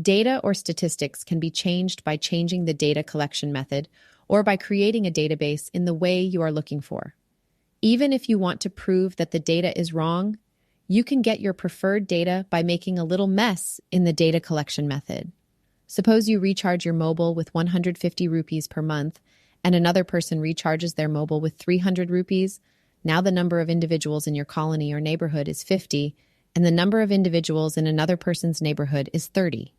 Data or statistics can be changed by changing the data collection method or by creating a database in the way you are looking for. Even if you want to prove that the data is wrong, you can get your preferred data by making a little mess in the data collection method. Suppose you recharge your mobile with 150 rupees per month, and another person recharges their mobile with 300 rupees. Now the number of individuals in your colony or neighborhood is 50, and the number of individuals in another person's neighborhood is 30.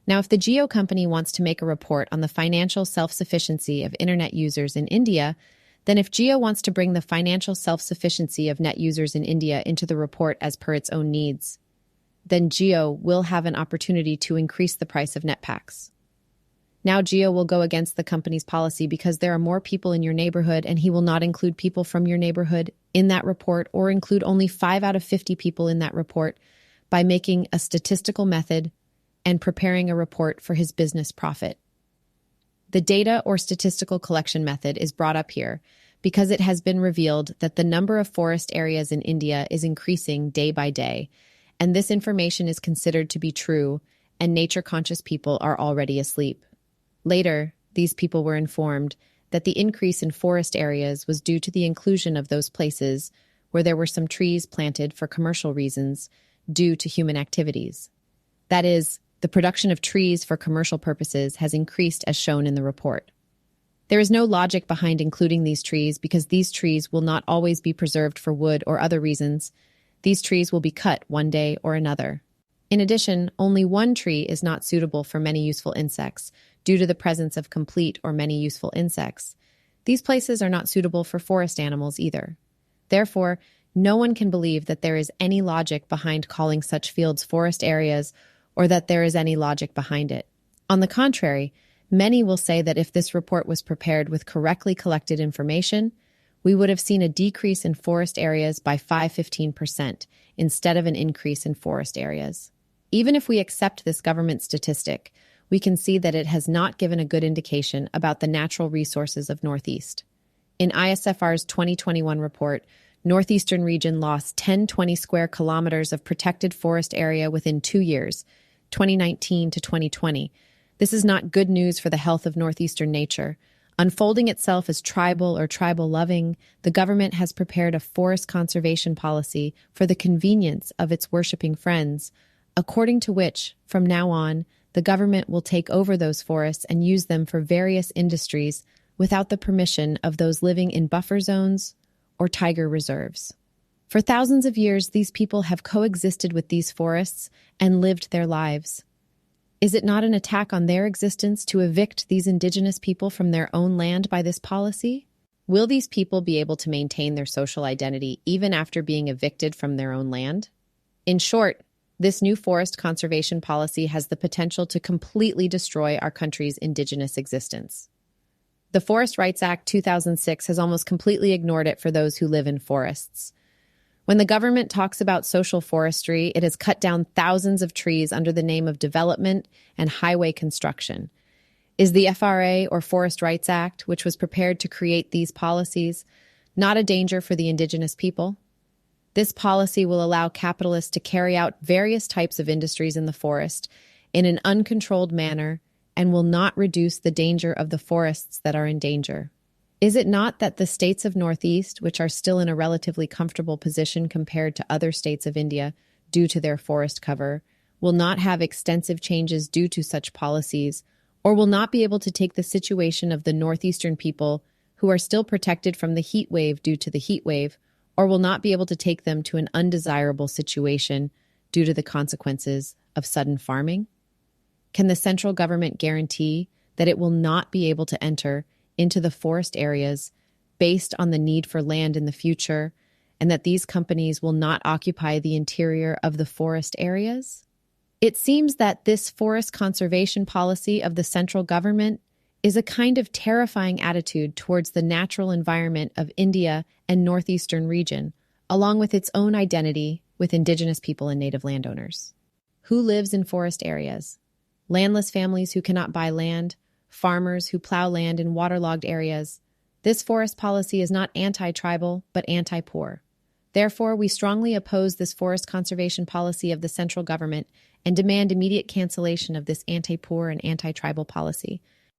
Now, if the Jio company wants to make a report on the financial self-sufficiency of internet users in India, then if Jio wants to bring the financial self-sufficiency of net users in India into the report as per its own needs, then Jio will have an opportunity to increase the price of net packs. Now Jio will go against the company's policy because there are more people in your neighborhood, and he will not include people from your neighborhood in that report or include only 5 out of 50 people in that report by making a statistical method and preparing a report for his business profit. The data or statistical collection method is brought up here because it has been revealed that the number of forest areas in India is increasing day by day, and this information is considered to be true, and nature-conscious people are already asleep. Later, these people were informed that the increase in forest areas was due to the inclusion of those places where there were some trees planted for commercial reasons due to human activities. That is, the production of trees for commercial purposes has increased as shown in the report. There is no logic behind including these trees because these trees will not always be preserved for wood or other reasons. These trees will be cut one day or another. In addition, only one tree is not suitable for many useful insects due to the presence of complete or many useful insects. These places are not suitable for forest animals either. Therefore, no one can believe that there is any logic behind calling such fields forest areas or that there is any logic behind it. On the contrary, many will say that if this report was prepared with correctly collected information, we would have seen a decrease in forest areas by 15% instead of an increase in forest areas. Even if we accept this government statistic, we can see that it has not given a good indication about the natural resources of Northeast. In ISFR's 2021 report, Northeastern region lost 1020 square kilometers of protected forest area within 2 years, 2019 to 2020. This is not good news for the health of Northeastern nature. Unfolding itself as tribal or tribal-loving, the government has prepared a forest conservation policy for the convenience of its worshipping friends, according to which, from now on, the government will take over those forests and use them for various industries without the permission of those living in buffer zones or tiger reserves. For thousands of years, these people have coexisted with these forests and lived their lives. Is it not an attack on their existence to evict these indigenous people from their own land by this policy? Will these people be able to maintain their social identity even after being evicted from their own land? In short, this new forest conservation policy has the potential to completely destroy our country's indigenous existence. The Forest Rights Act 2006 has almost completely ignored it for those who live in forests. When the government talks about social forestry, it has cut down thousands of trees under the name of development and highway construction. Is the FRA or Forest Rights Act, which was prepared to create these policies, not a danger for the indigenous people? This policy will allow capitalists to carry out various types of industries in the forest in an uncontrolled manner and will not reduce the danger of the forests that are in danger. Is it not that the states of Northeast, which are still in a relatively comfortable position compared to other states of India due to their forest cover, will not have extensive changes due to such policies, or will not be able to take the situation of the Northeastern people who are still protected from the heat wave due to the heat wave, or will not be able to take them to an undesirable situation due to the consequences of sudden farming? Can the central government guarantee that it will not be able to enter into the forest areas based on the need for land in the future, and that these companies will not occupy the interior of the forest areas? It seems that this forest conservation policy of the central government is a kind of terrifying attitude towards the natural environment of India and Northeastern region, along with its own identity with indigenous people and native landowners. Who lives in forest areas? Landless families who cannot buy land, farmers who plow land in waterlogged areas. This forest policy is not anti-tribal, but anti-poor. Therefore, we strongly oppose this forest conservation policy of the central government and demand immediate cancellation of this anti-poor and anti-tribal policy.